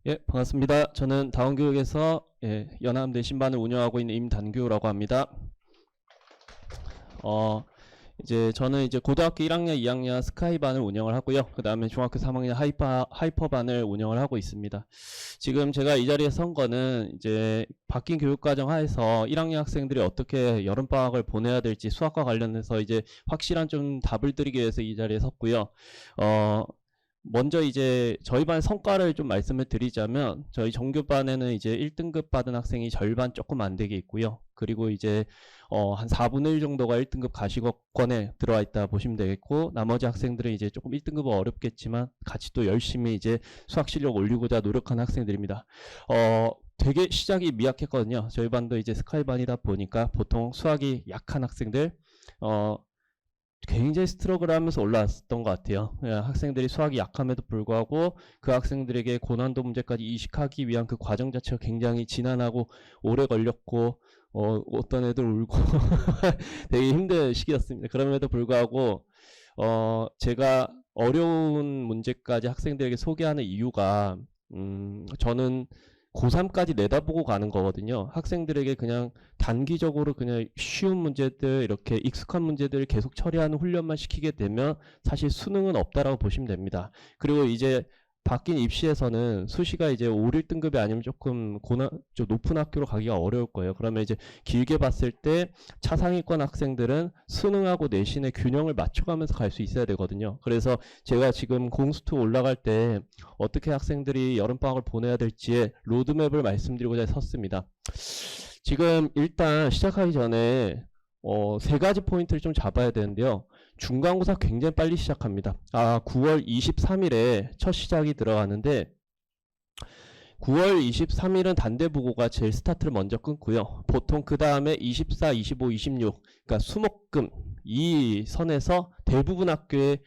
예, 반갑습니다. 저는 다원교육에서 연암 내신반을 운영하고 있는 임단규라고 합니다. 이제 저는 이제 고등학교 1학년, 2학년 스카이반을 운영을 하고요. 그 다음에 중학교 3학년 하이퍼반을 운영을 하고 있습니다. 지금 제가 이 자리에 선 거는 이제 바뀐 교육과정 하에서 1학년 학생들이 어떻게 여름방학을 보내야 될지 수학과 관련해서 이제 확실한 좀 답을 드리기 위해서 이 자리에 섰고요. 먼저 이제 저희 반 성과를 좀 말씀을 드리자면 저희 정규반에는 이제 1등급 받은 학생이 절반 조금 안 되게 있고요. 그리고 이제 한 4분의 1 정도가 1등급 가시권에 들어와 있다 보시면 되겠고, 나머지 학생들은 이제 조금 1등급은 어렵겠지만 같이 또 열심히 이제 수학 실력 올리고자 노력하는 학생들입니다. 되게 시작이 미약했거든요. 저희 반도 이제 스카이반이다 보니까 보통 수학이 약한 학생들 굉장히 스트러글 하면서 올라왔던 것 같아요. 학생들이 수학이 약함에도 불구하고 그 학생들에게 고난도 문제까지 이식하기 위한 그 과정 자체가 굉장히 지난하고 오래 걸렸고, 어떤 애들 울고 되게 힘든 시기였습니다. 그럼에도 불구하고 제가 어려운 문제까지 학생들에게 소개하는 이유가 저는 고3까지 내다보고 가는 거거든요. 학생들에게 그냥 단기적으로 그냥 쉬운 문제들, 이렇게 익숙한 문제들을 계속 처리하는 훈련만 시키게 되면 사실 수능은 없다라고 보시면 됩니다. 그리고 이제 바뀐 입시에서는 수시가 이제 5, 1등급이 아니면 조금 좀 높은 학교로 가기가 어려울 거예요. 그러면 이제 길게 봤을 때 차상위권 학생들은 수능하고 내신의 균형을 맞춰가면서 갈 수 있어야 되거든요. 그래서 제가 지금 공수투 올라갈 때 어떻게 학생들이 여름방학을 보내야 될지의 로드맵을 말씀드리고자 섰습니다. 지금 일단 시작하기 전에 세 가지 포인트를 좀 잡아야 되는데요. 중간고사 굉장히 빨리 시작합니다. 9월 23일에 첫 시작이 들어가는데 9월 23일은 단대부고가 제일 스타트를 먼저 끊고요. 보통 그 다음에 24, 25, 26, 그러니까 수목금 이 선에서 대부분 학교에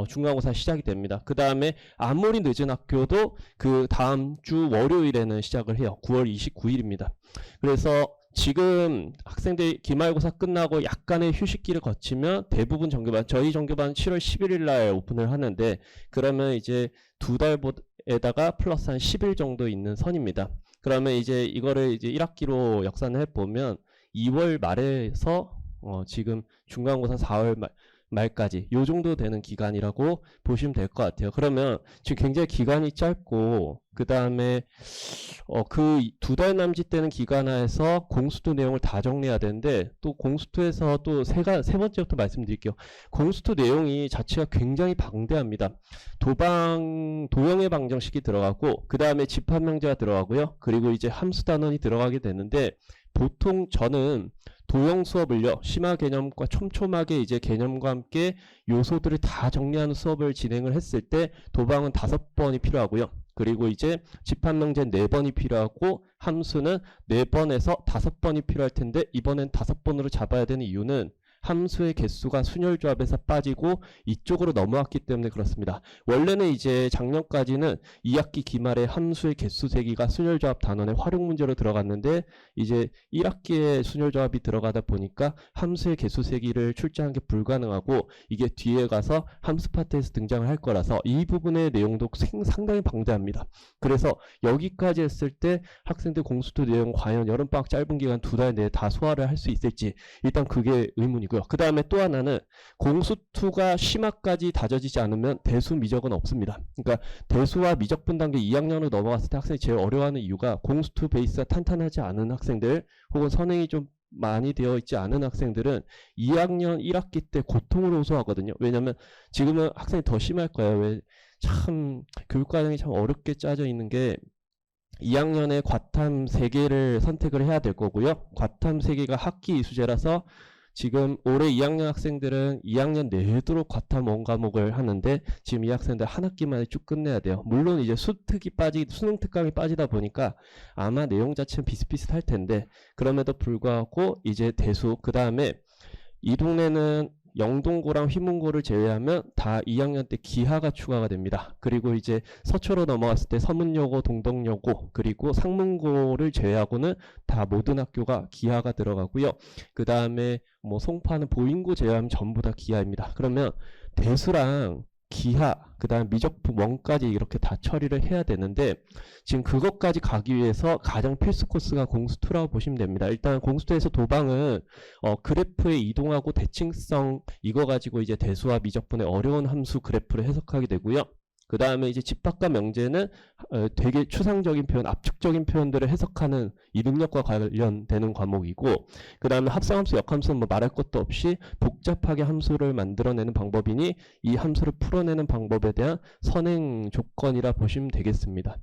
중간고사 시작이 됩니다. 그 다음에 아무리 늦은 학교도 그 다음 주 월요일에는 시작을 해요. 9월 29일입니다. 그래서 지금 학생들이 기말고사 끝나고 약간의 휴식기를 거치면 대부분 정규반, 저희 정규반 7월 11일 날 오픈을 하는데, 그러면 이제 두 달에다가 플러스 한 10일 정도 있는 선입니다. 그러면 이제 이거를 이제 1학기로 역산을 해보면 2월 말에서 지금 중간고사 4월 말까지 요 정도 되는 기간이라고 보시면 될 것 같아요. 그러면 지금 굉장히 기간이 짧고, 그 다음에 그 두 달 남짓되는 기간 하에서 공수투 내용을 다 정리해야 되는데, 또 공수투에서 또 세 번째부터 말씀드릴게요. 공수투 내용이 자체가 굉장히 방대합니다. 도형의 방정식이 들어가고, 그 다음에 집합명제가 들어가고요. 그리고 이제 함수단원이 들어가게 되는데, 보통 저는 도형 수업을요, 심화 개념과 촘촘하게 이제 개념과 함께 요소들을 다 정리하는 수업을 진행을 했을 때 도방은 5번이 필요하고요. 그리고 이제 집합명제 4번이 필요하고 함수는 4번에서 5번이 필요할 텐데, 이번엔 5번으로 잡아야 되는 이유는 함수의 개수가 순열조합에서 빠지고 이쪽으로 넘어왔기 때문에 그렇습니다. 원래는 이제 작년까지는 2학기 기말에 함수의 개수 세기가 순열조합 단원의 활용 문제로 들어갔는데, 이제 1학기에 순열조합이 들어가다 보니까 함수의 개수 세기를 출제하는 게 불가능하고, 이게 뒤에 가서 함수 파트에서 등장을 할 거라서 이 부분의 내용도 상당히 방대합니다. 그래서 여기까지 했을 때 학생들 공수투 내용 과연 여름방학 짧은 기간 2달 내에 다 소화를 할 수 있을지, 일단 그게 의문이고요. 그 다음에 또 하나는 공수투가 심화까지 다져지지 않으면 대수 미적은 없습니다. 그러니까 대수와 미적분 단계 2학년으로 넘어갔을 때 학생이 제일 어려워하는 이유가 공수투 베이스가 탄탄하지 않은 학생들, 혹은 선행이 좀 많이 되어 있지 않은 학생들은 2학년 1학기 때 고통을 호소하거든요. 왜냐면 지금은 학생이 더 심할 거예요. 왜 참 교육과정이 참 어렵게 짜져 있는 게, 2학년에 과탐 3개를 선택을 해야 될 거고요. 과탐 3개가 학기 이수제라서 지금 올해 2학년 학생들은 2학년 내도록 과탐 원과목을 하는데, 지금 이 학생들 한 학기 만에 쭉 끝내야 돼요. 물론 이제 수능 특강이 빠지다 보니까 아마 내용 자체는 비슷비슷할 텐데, 그럼에도 불구하고 이제 대수, 그 다음에 이 동네는 영동고랑 휘문고를 제외하면 다 2학년 때 기하가 추가가 됩니다. 그리고 이제 서초로 넘어갔을 때 서문여고, 동덕여고, 그리고 상문고를 제외하고는 다 모든 학교가 기하가 들어가고요. 그 다음에 뭐 송파는 보인고 제외하면 전부 다 기하입니다. 그러면 대수랑 기하, 그 다음 미적분 원까지 이렇게 다 처리를 해야 되는데 지금 그것까지 가기 위해서 가장 필수 코스가 공수2라고 보시면 됩니다. 일단 공수2에서 도방은 그래프에 이동하고 대칭성 이거 가지고 이제 대수와 미적분의 어려운 함수 그래프를 해석하게 되고요. 그 다음에 이제 집합과 명제는 되게 추상적인 표현, 압축적인 표현들을 해석하는 이 능력과 관련되는 과목이고, 그 다음에 합성함수, 역함수는 뭐 말할 것도 없이 복잡하게 함수를 만들어내는 방법이니 이 함수를 풀어내는 방법에 대한 선행 조건이라 보시면 되겠습니다.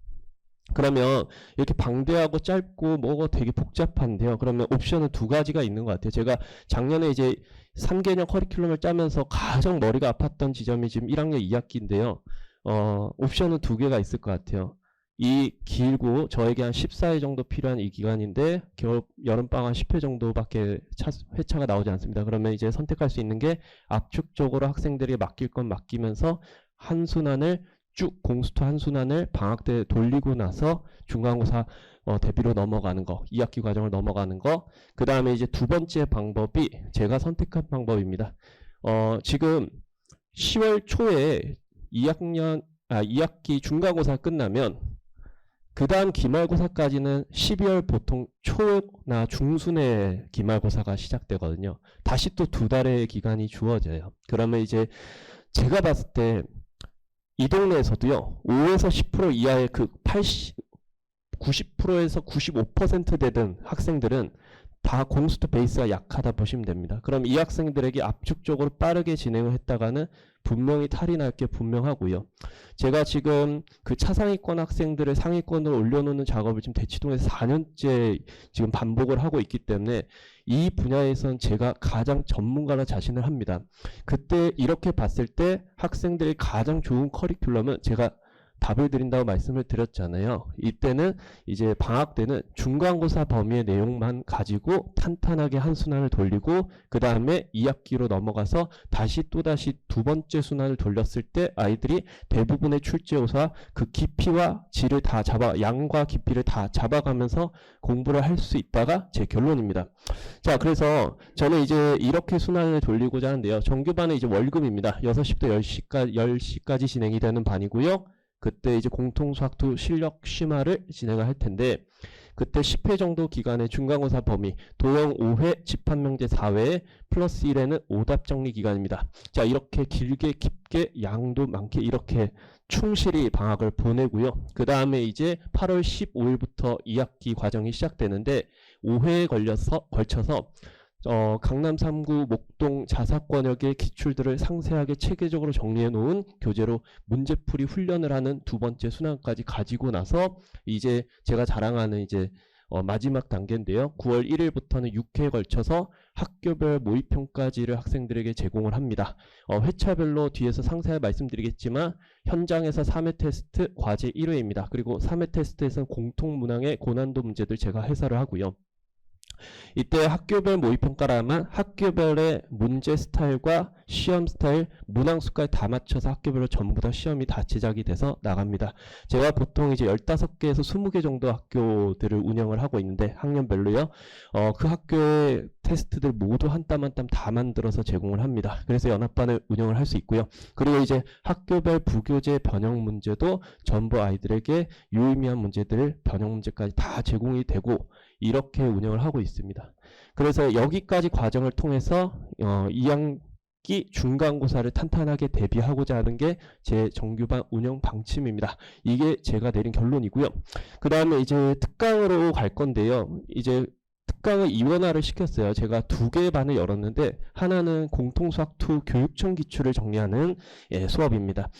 그러면 이렇게 방대하고 짧고 뭐가 되게 복잡한데요. 그러면 옵션은 두 가지가 있는 것 같아요. 제가 작년에 이제 3개년 커리큘럼을 짜면서 가장 머리가 아팠던 지점이 지금 1학년 2학기인데요. 옵션은 두 개가 있을 것 같아요. 이 길고 저에게 한 14회 정도 필요한 이 기간인데 여름방학 한 10회 정도밖에 회차가 나오지 않습니다. 그러면 이제 선택할 수 있는 게 압축적으로 학생들에게 맡길 건 맡기면서 한 순환을 쭉 공수2 한 순환을 방학 때 돌리고 나서 중간고사 대비로 넘어가는 거, 2학기 과정을 넘어가는 거. 그 다음에 이제 두 번째 방법이 제가 선택한 방법입니다. 지금 10월 초에 2학기 중간고사 끝나면 그 다음 기말고사까지는 12월 보통 초나 중순에 기말고사가 시작되거든요. 다시 또 두 달의 기간이 주어져요. 그러면 이제 제가 봤을 때 이 동네에서도요, 5에서 10% 이하의 그 90%에서 95% 되던 학생들은 다 공수2 베이스가 약하다 보시면 됩니다. 그럼 이 학생들에게 압축적으로 빠르게 진행을 했다가는 분명히 탈이 날 게 분명하고요. 제가 지금 그 차상위권 학생들을 상위권으로 올려놓는 작업을 지금 대치동에서 4년째 지금 반복을 하고 있기 때문에 이 분야에선 제가 가장 전문가라 자신을 합니다. 그때 이렇게 봤을 때 학생들이 가장 좋은 커리큘럼은 제가 답을 드린다고 말씀을 드렸잖아요. 이때는 이제 방학 때는 중간고사 범위의 내용만 가지고 탄탄하게 한 순환을 돌리고 그 다음에 2학기로 넘어가서 다시 또다시 두 번째 순환을 돌렸을 때 아이들이 대부분의 출제요소와 그 깊이와 질을 다 양과 깊이를 다 잡아가면서 공부를 할 수 있다가 제 결론입니다. 자, 그래서 저는 이제 이렇게 순환을 돌리고자 하는데요. 정규반은 이제 월급입니다. 6시부터 10시까지 진행이 되는 반이고요. 그때 이제 공통수학2 실력 심화를 진행을 할 텐데 그때 10회 정도 기간의 중간고사 범위 도형 5회, 집합명제 4회 플러스 1회는 오답 정리 기간입니다. 자, 이렇게 길게 깊게 양도 많게 이렇게 충실히 방학을 보내고요. 그 다음에 이제 8월 15일부터 2학기 과정이 시작되는데 5회에 걸쳐서 강남 3구 목동 자사권역의 기출들을 상세하게 체계적으로 정리해 놓은 교재로 문제풀이 훈련을 하는 두 번째 순환까지 가지고 나서 이제 제가 자랑하는 이제 마지막 단계인데요. 9월 1일부터는 6회에 걸쳐서 학교별 모의평가지를 학생들에게 제공을 합니다. 회차별로 뒤에서 상세하게 말씀드리겠지만 현장에서 3회 테스트 과제 1회입니다. 그리고 3회 테스트에서는 공통문항의 고난도 문제들 제가 해설을 하고요. 이때 학교별 모의평가라면 학교별의 문제 스타일과 시험 스타일, 문항수까지 다 맞춰서 학교별로 전부 다 시험이 다 제작이 돼서 나갑니다. 제가 보통 이제 15개에서 20개 정도 학교들을 운영을 하고 있는데 학년별로요. 그 학교의 테스트들 모두 한 땀 한 땀 다 만들어서 제공을 합니다. 그래서 연합반을 운영을 할 수 있고요. 그리고 이제 학교별 부교재 변형 문제도 전부 아이들에게 유의미한 문제들을 변형 문제까지 다 제공이 되고 이렇게 운영을 하고 있습니다. 그래서 여기까지 과정을 통해서 2학기 중간고사를 탄탄하게 대비하고자 하는 게 제 정규반 운영 방침입니다. 이게 제가 내린 결론이고요. 그 다음에 이제 특강으로 갈 건데요. 이제 특강을 이원화를 시켰어요. 제가 두 개의 반을 열었는데 하나는 공통수학2 교육청 기출을 정리하는 수업입니다.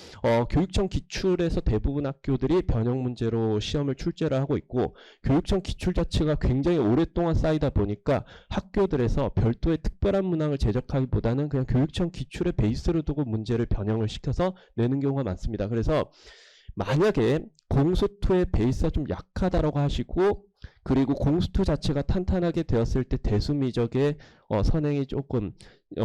교육청 기출에서 대부분 학교들이 변형 문제로 시험을 출제를 하고 있고 교육청 기출 자체가 굉장히 오랫동안 쌓이다 보니까 학교들에서 별도의 특별한 문항을 제작하기보다는 그냥 교육청 기출의 베이스를 두고 문제를 변형을 시켜서 내는 경우가 많습니다. 그래서 만약에 공수2의 베이스가 좀 약하다라고 하시고 그리고 공수2 자체가 탄탄하게 되었을 때 대수미적의 선행이 조금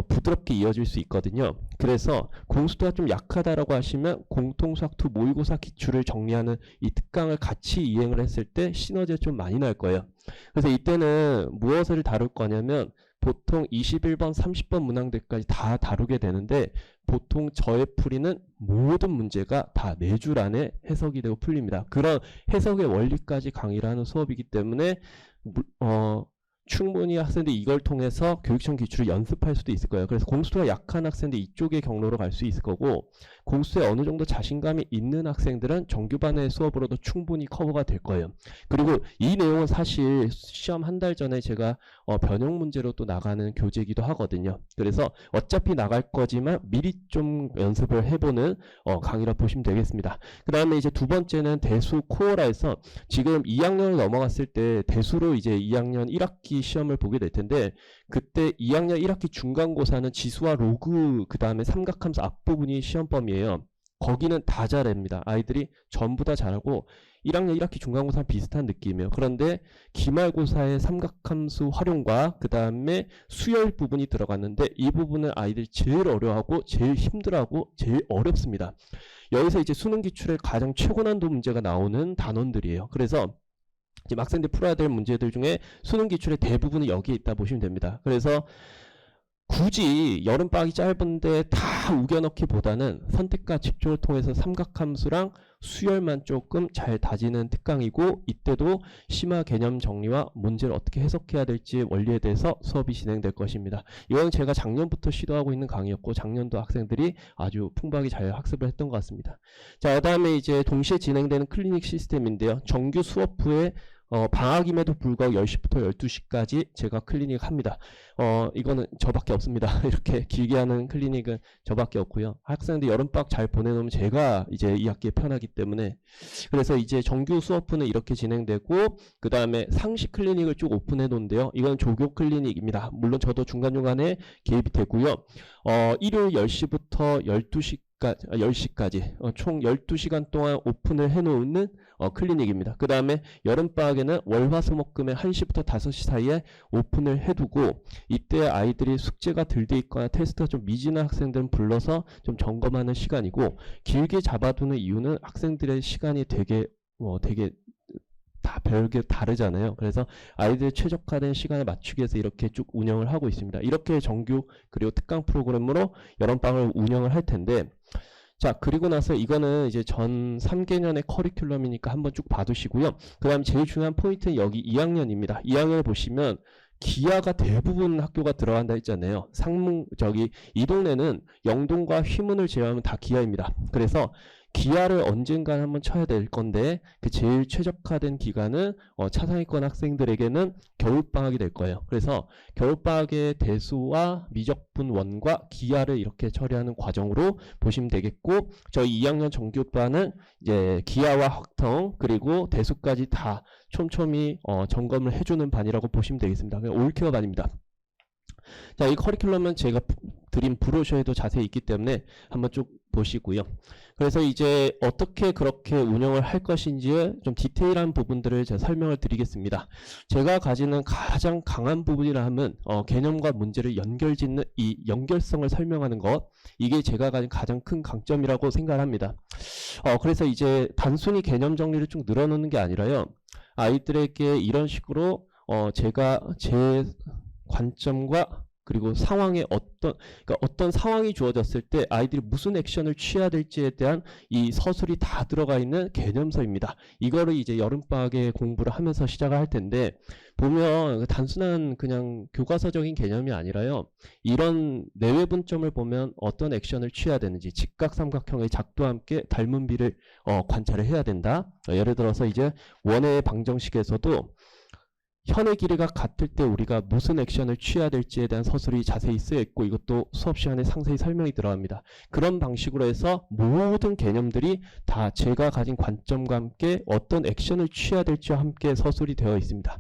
부드럽게 이어질 수 있거든요. 그래서 공수2가 좀 약하다라고 하시면 공통수학2 모의고사 기출을 정리하는 이 특강을 같이 이행을 했을 때 시너지가 좀 많이 날 거예요. 그래서 이때는 무엇을 다룰 거냐면 보통 21번, 30번 문항들까지 다 다루게 되는데 보통 저의 풀이는 모든 문제가 다 4줄 안에 해석이 되고 풀립니다. 그런 해석의 원리까지 강의를 하는 수업이기 때문에 충분히 학생들이 이걸 통해서 교육청 기출을 연습할 수도 있을 거예요. 그래서 공수가 약한 학생들 이쪽의 경로로 갈 수 있을 거고, 공수에 어느 정도 자신감이 있는 학생들은 정규반의 수업으로도 충분히 커버가 될 거예요. 그리고 이 내용은 사실 시험 한 달 전에 제가 변형 문제로 또 나가는 교재이기도 하거든요. 그래서 어차피 나갈 거지만 미리 좀 연습을 해보는 강의라 보시면 되겠습니다. 그 다음에 이제 두 번째는 대수 코어라에서 지금 2학년을 넘어갔을 때 대수로 이제 2학년 1학기 시험을 보게 될 텐데, 그때 2학년 1학기 중간고사는 지수와 로그 그 다음에 삼각함수 앞부분이 시험 범위예요. 거기는 다 잘합니다. 아이들이 전부 다 잘하고 1학년 1학기 중간고사랑 비슷한 느낌이에요. 그런데 기말고사의 삼각함수 활용과 그 다음에 수열 부분이 들어갔는데 이 부분은 아이들이 제일 어려워하고 제일 힘들어하고 제일 어렵습니다. 여기서 이제 수능 기출에 가장 최고 난도 문제가 나오는 단원들이에요. 그래서 지금 학생들이 풀어야 될 문제들 중에 수능 기출의 대부분이 여기에 있다 보시면 됩니다. 그래서 굳이 여름방학이 짧은데 다 우겨넣기보다는 선택과 집중을 통해서 삼각함수랑 수열만 조금 잘 다지는 특강이고, 이때도 심화 개념 정리와 문제를 어떻게 해석해야 될지 원리에 대해서 수업이 진행될 것입니다. 이건 제가 작년부터 시도하고 있는 강의였고 작년도 학생들이 아주 풍부하게 잘 학습을 했던 것 같습니다. 자, 그 다음에 이제 동시에 진행되는 클리닉 시스템인데요. 정규 수업 후에 방학임에도 불구하고 10시부터 12시까지 제가 클리닉 합니다. 이거는 저밖에 없습니다. 이렇게 길게 하는 클리닉은 저밖에 없고요. 학생들 여름방학 잘 보내놓으면 제가 이제 이 학기에 편하기 때문에, 그래서 이제 정규 수업 후는 이렇게 진행되고, 그 다음에 상시 클리닉을 쭉 오픈해 놓은데요. 이건 조교 클리닉입니다. 물론 저도 중간중간에 개입이 되고요. 일요일 10시부터 10시까지 총 12시간 동안 오픈을 해놓는 클리닉입니다. 그 다음에 여름방학에는 월화수목금에 1시부터 5시 사이에 오픈을 해두고, 이때 아이들이 숙제가 덜 돼 있거나 테스트가 좀 미진한 학생들은 불러서 좀 점검하는 시간이고, 길게 잡아두는 이유는 학생들의 시간이 되게 다 별게 다르잖아요. 그래서 아이들 최적화된 시간에 맞추기 위해서 이렇게 쭉 운영을 하고 있습니다. 이렇게 정규 그리고 특강 프로그램으로 여름방학을 운영을 할 텐데, 자, 그리고 나서 이거는 이제 전 3개년의 커리큘럼이니까 한번 쭉 봐두시고요. 그 다음 제일 중요한 포인트는 여기 2학년입니다. 2학년을 보시면 기아가 대부분 학교가 들어간다 했잖아요. 이 동네는 영동과 휘문을 제외하면 다 기아입니다. 그래서 기아를 언젠가 한번 쳐야 될 건데, 그 제일 최적화된 기간은 차상위권 학생들에게는 겨울방학이 될 거예요. 그래서 겨울방학의 대수와 미적분 원과 기아를 이렇게 처리하는 과정으로 보시면 되겠고, 저희 2학년 정규반은 이제 기아와 확통 그리고 대수까지 다 촘촘히 점검을 해주는 반이라고 보시면 되겠습니다. 올케어 반입니다. 자, 이 커리큘럼은 제가 드린 브로셔에도 자세히 있기 때문에 한번 쭉 보시고요. 그래서 이제 어떻게 그렇게 운영을 할 것인지 좀 디테일한 부분들을 제가 설명을 드리겠습니다. 제가 가지는 가장 강한 부분이라 하면 개념과 문제를 연결짓는 이 연결성을 설명하는 것, 이게 제가 가진 가장 큰 강점이라고 생각을 합니다. 그래서 이제 단순히 개념 정리를 쭉 늘어놓는 게 아니라요, 아이들에게 이런 식으로 제가 제 관점과 그리고 상황에 어떤 상황이 주어졌을 때 아이들이 무슨 액션을 취해야 될지에 대한 이 서술이 다 들어가 있는 개념서입니다. 이거를 이제 여름방학에 공부를 하면서 시작을 할 텐데, 보면 단순한 그냥 교과서적인 개념이 아니라요, 이런 내외분점을 보면 어떤 액션을 취해야 되는지, 직각삼각형의 작도와 함께 닮은 비를 관찰을 해야 된다. 예를 들어서 이제 원의 방정식에서도 현의 길이가 같을 때 우리가 무슨 액션을 취해야 될지에 대한 서술이 자세히 쓰여 있고, 이것도 수업 시간에 상세히 설명이 들어갑니다. 그런 방식으로 해서 모든 개념들이 다 제가 가진 관점과 함께 어떤 액션을 취해야 될지와 함께 서술이 되어 있습니다.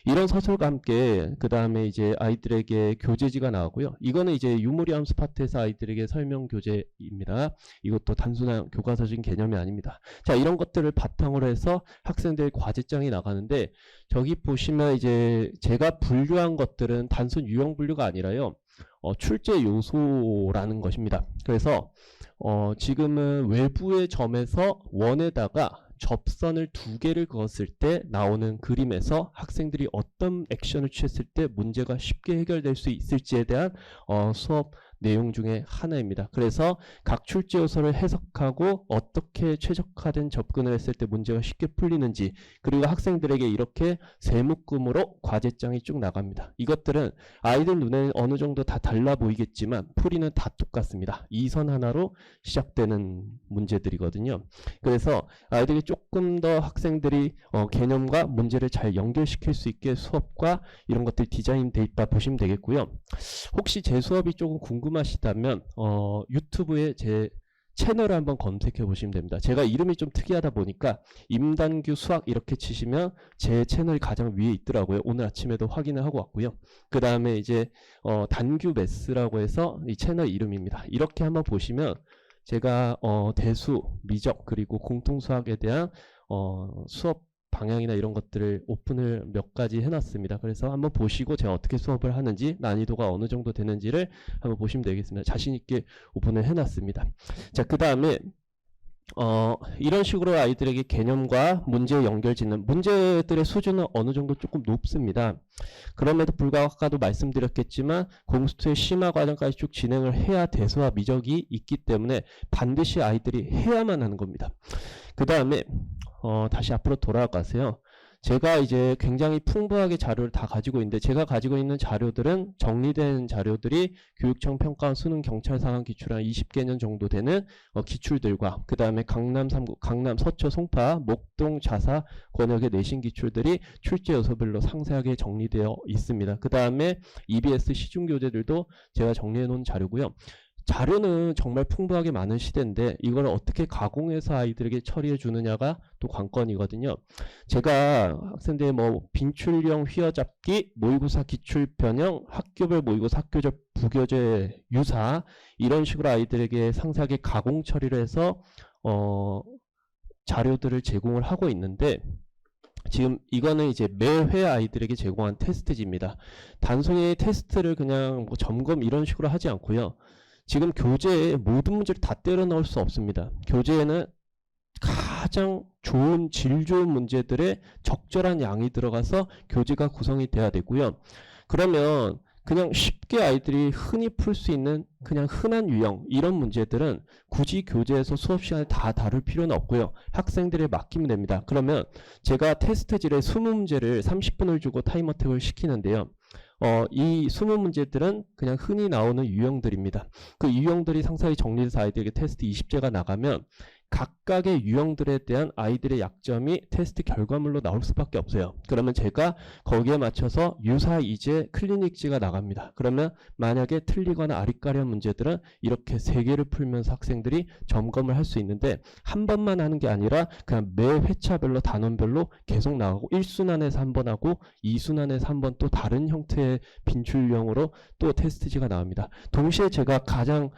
이런 서술과 함께 그 다음에 이제 아이들에게 교재지가 나오고요. 이거는 이제 유무리 함수 파트에서 아이들에게 설명 교재입니다. 이것도 단순한 교과서적인 개념이 아닙니다. 자, 이런 것들을 바탕으로 해서 학생들 과제장이 나가는데, 저기 보시면 이제 제가 분류한 것들은 단순 유형 분류가 아니라요, 출제 요소라는 것입니다. 그래서 지금은 외부의 점에서 원에다가 접선을 두 개를 그었을 때 나오는 그림에서 학생들이 어떤 액션을 취했을 때 문제가 쉽게 해결될 수 있을지에 대한 수업 내용 중에 하나입니다. 그래서 각 출제 요소를 해석하고 어떻게 최적화된 접근을 했을 때 문제가 쉽게 풀리는지, 그리고 학생들에게 이렇게 세묶음으로 과제장이 쭉 나갑니다. 이것들은 아이들 눈에는 어느 정도 다 달라 보이겠지만 풀이는 다 똑같습니다. 이 선 하나로 시작되는 문제들이거든요. 그래서 아이들이 조금 더 학생들이 개념과 문제를 잘 연결시킬 수 있게 수업과 이런 것들 디자인돼 있다 보시면 되겠고요. 혹시 제 수업이 조금 궁금하시다면 유튜브에 제 채널을 한번 검색해 보시면 됩니다. 제가 이름이 좀 특이하다 보니까 임단규 수학 이렇게 치시면 제 채널이 가장 위에 있더라고요. 오늘 아침에도 확인을 하고 왔고요. 그 다음에 이제 단규 매스라고 해서 이 채널 이름입니다. 이렇게 한번 보시면 제가 대수, 미적, 그리고 공통수학에 대한 수업 방향이나 이런 것들을 오픈을 몇 가지 해놨습니다. 그래서 한번 보시고 제가 어떻게 수업을 하는지, 난이도가 어느 정도 되는지를 한번 보시면 되겠습니다. 자신있게 오픈을 해놨습니다. 자, 그 다음에 이런 식으로 아이들에게 개념과 문제의 연결 짓는, 문제들의 수준은 어느 정도 조금 높습니다. 그럼에도 불구하고 아까도 말씀드렸겠지만 공수투의 심화 과정까지 쭉 진행을 해야 대수와 미적이 있기 때문에 반드시 아이들이 해야만 하는 겁니다. 그 다음에 다시 앞으로 돌아가세요. 제가 이제 굉장히 풍부하게 자료를 다 가지고 있는데, 제가 가지고 있는 자료들은 정리된 자료들이 교육청 평가 수능 경찰 상황 기출 한 20개년 정도 되는 기출들과, 그 다음에 강남 3구, 강남 서초 송파, 목동 자사 권역의 내신 기출들이 출제 요소별로 상세하게 정리되어 있습니다. 그 다음에 EBS 시중 교재들도 제가 정리해 놓은 자료고요. 자료는 정말 풍부하게 많은 시대인데 이걸 어떻게 가공해서 아이들에게 처리해 주느냐가 또 관건이거든요. 제가 학생들의 빈출형 휘어잡기, 모의고사 기출 변형, 학교별 모의고사 학교적 부교재 유사, 이런 식으로 아이들에게 상세하게 가공 처리를 해서 자료들을 제공을 하고 있는데, 지금 이거는 이제 매회 아이들에게 제공한 테스트지입니다. 단순히 테스트를 그냥 점검 이런 식으로 하지 않고요. 지금 교재에 모든 문제를 다 때려 넣을 수 없습니다. 교재에는 가장 좋은 질 좋은 문제들의 적절한 양이 들어가서 교재가 구성이 돼야 되고요. 그러면 그냥 쉽게 아이들이 흔히 풀 수 있는 그냥 흔한 유형 이런 문제들은 굳이 교재에서 수업 시간에 다 다룰 필요는 없고요. 학생들에 맡기면 됩니다. 그러면 제가 테스트질에 20문제를 30분을 주고 타임어택을 시키는데요. 이 20문제들은 그냥 흔히 나오는 유형들입니다. 그 유형들이 상세히 정리돼서 아이들에게 테스트 20제가 나가면 각각의 유형들에 대한 아이들의 약점이 테스트 결과물로 나올 수밖에 없어요. 그러면 제가 거기에 맞춰서 유사 이제 클리닉지가 나갑니다. 그러면 만약에 틀리거나 아리까리한 문제들은 이렇게 3개를 풀면서 학생들이 점검을 할 수 있는데, 한 번만 하는 게 아니라 그냥 매 회차별로 단원별로 계속 나가고 1순환에서 한 번 하고 2순환에서 한 번 또 다른 형태의 빈출 유형으로 또 테스트지가 나옵니다. 동시에 제가 가장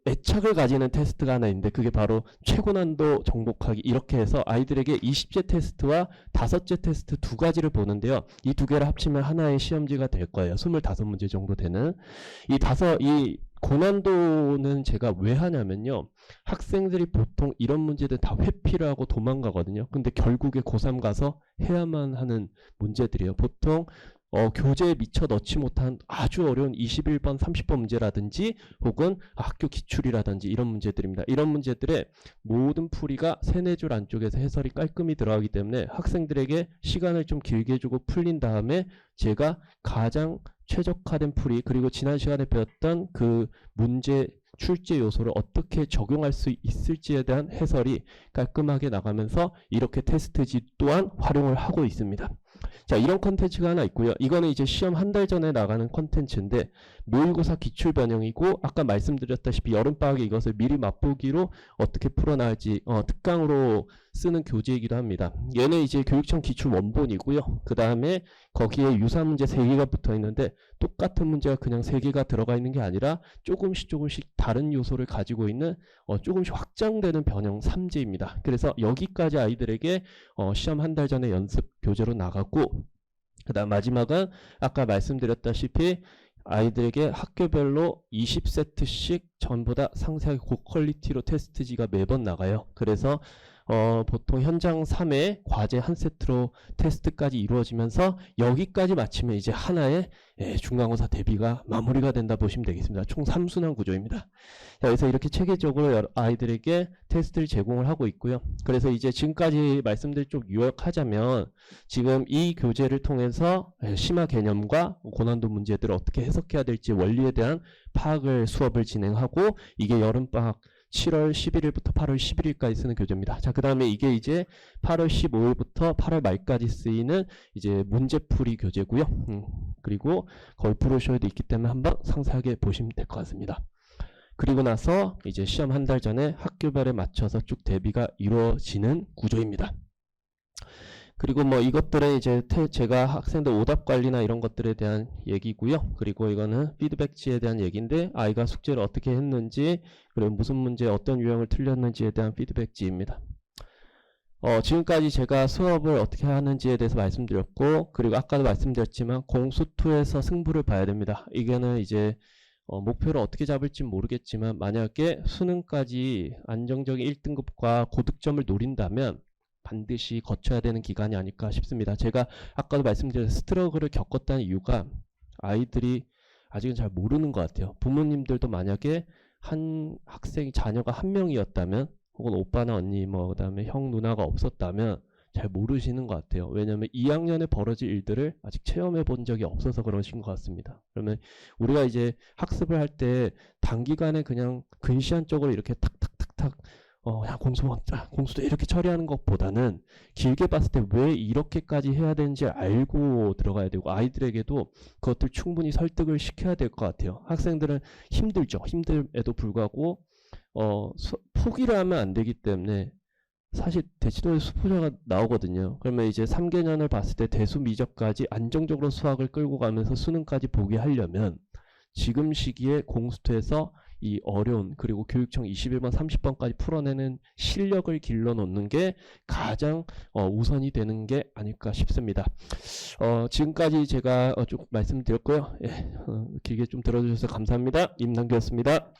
애착을 가지는 테스트가 하나 있는데, 그게 바로 최고난도 정복하기, 이렇게 해서 아이들에게 20제 테스트와 5제 테스트 두 가지를 보는데요. 이 두 개를 합치면 하나의 시험지가 될 거예요. 25문제 정도 되는. 이 고난도는 제가 왜 하냐면요. 학생들이 보통 이런 문제들 다 회피를 하고 도망가거든요. 근데 결국에 고3 가서 해야만 하는 문제들이에요. 보통 교재에 미처 넣지 못한 아주 어려운 21번, 30번 문제라든지 혹은 학교 기출이라든지 이런 문제들입니다. 이런 문제들의 모든 풀이가 3-4줄 안쪽에서 해설이 깔끔히 들어가기 때문에 학생들에게 시간을 좀 길게 주고 풀린 다음에 제가 가장 최적화된 풀이, 그리고 지난 시간에 배웠던 그 문제 출제 요소를 어떻게 적용할 수 있을지에 대한 해설이 깔끔하게 나가면서 이렇게 테스트지 또한 활용을 하고 있습니다. 자, 이런 컨텐츠가 하나 있고요. 이거는 이제 시험 한 달 전에 나가는 컨텐츠인데, 모의고사 기출 변형이고, 아까 말씀드렸다시피 여름방학에 이것을 미리 맛보기로 어떻게 풀어나갈지 특강으로 쓰는 교재이기도 합니다. 얘는 이제 교육청 기출 원본이고요. 그 다음에 거기에 유사 문제 3개가 붙어 있는데, 똑같은 문제가 그냥 3개가 들어가 있는 게 아니라 조금씩 다른 요소를 가지고 있는 조금씩 확장되는 변형 3제입니다. 그래서 여기까지 아이들에게 시험 한 달 전에 연습 교재로 나가고, 그 다음 마지막은 아까 말씀드렸다시피 아이들에게 학교별로 20세트씩 전부 다 상세하게 고퀄리티로 테스트지가 매번 나가요. 그래서 보통 현장 3회 과제 한 세트로 테스트까지 이루어지면서 여기까지 마치면 이제 하나의 중간고사 대비가 마무리가 된다 보시면 되겠습니다. 총 3순환 구조입니다. 자, 그래서 이렇게 체계적으로 아이들에게 테스트를 제공을 하고 있고요. 그래서 이제 지금까지 말씀들 좀 요약하자면 지금 이 교재를 통해서 심화 개념과 고난도 문제들을 어떻게 해석해야 될지 원리에 대한 파악을 수업을 진행하고 이게 여름방학 7월 11일부터 8월 11일까지 쓰는 교재입니다. 자, 그 다음에 이게 이제 8월 15일부터 8월 말까지 쓰이는 이제 문제풀이 교재고요. 그리고 거의 브로셔에도 있기 때문에 한번 상세하게 보시면 될 것 같습니다. 그리고 나서 이제 시험 한 달 전에 학교별에 맞춰서 쭉 대비가 이루어지는 구조입니다. 그리고 뭐 이것들은 이제 제가 학생들 오답 관리나 이런 것들에 대한 얘기고요. 그리고 이거는 피드백지에 대한 얘기인데 아이가 숙제를 어떻게 했는지 그리고 무슨 문제 어떤 유형을 틀렸는지에 대한 피드백지입니다. 지금까지 제가 수업을 어떻게 하는지에 대해서 말씀드렸고 그리고 아까도 말씀드렸지만 공수2에서 승부를 봐야 됩니다. 이거는 이제 목표를 어떻게 잡을지 모르겠지만 만약에 수능까지 안정적인 1등급과 고득점을 노린다면 반드시 거쳐야 되는 기간이 아닐까 싶습니다. 제가 아까도 말씀드린 스트러글을 겪었다는 이유가 아이들이 아직은 잘 모르는 것 같아요. 부모님들도 만약에 한 학생이 자녀가 한 명이었다면 혹은 오빠나 언니 그 다음에 형 누나가 없었다면 잘 모르시는 것 같아요. 왜냐하면 2학년에 벌어질 일들을 아직 체험해 본 적이 없어서 그러신 것 같습니다. 그러면 우리가 이제 학습을 할 때 단기간에 그냥 근시안적으로 이렇게 탁탁탁탁 야 공수도 이렇게 처리하는 것보다는 길게 봤을 때 왜 이렇게까지 해야 되는지 알고 들어가야 되고 아이들에게도 그것들 충분히 설득을 시켜야 될 것 같아요. 학생들은 힘들죠. 힘듦에도 불구하고 포기를 하면 안 되기 때문에 사실 대치도에 수포자가 나오거든요. 그러면 이제 3개년을 봤을 때 대수 미적까지 안정적으로 수학을 끌고 가면서 수능까지 보게 하려면 지금 시기에 공수토에서 이 어려운 그리고 교육청 21번 30번까지 풀어내는 실력을 길러놓는 게 가장 우선이 되는 게 아닐까 싶습니다. 지금까지 제가 쭉 말씀드렸고요. 길게 좀 들어주셔서 감사합니다. 임남규였습니다.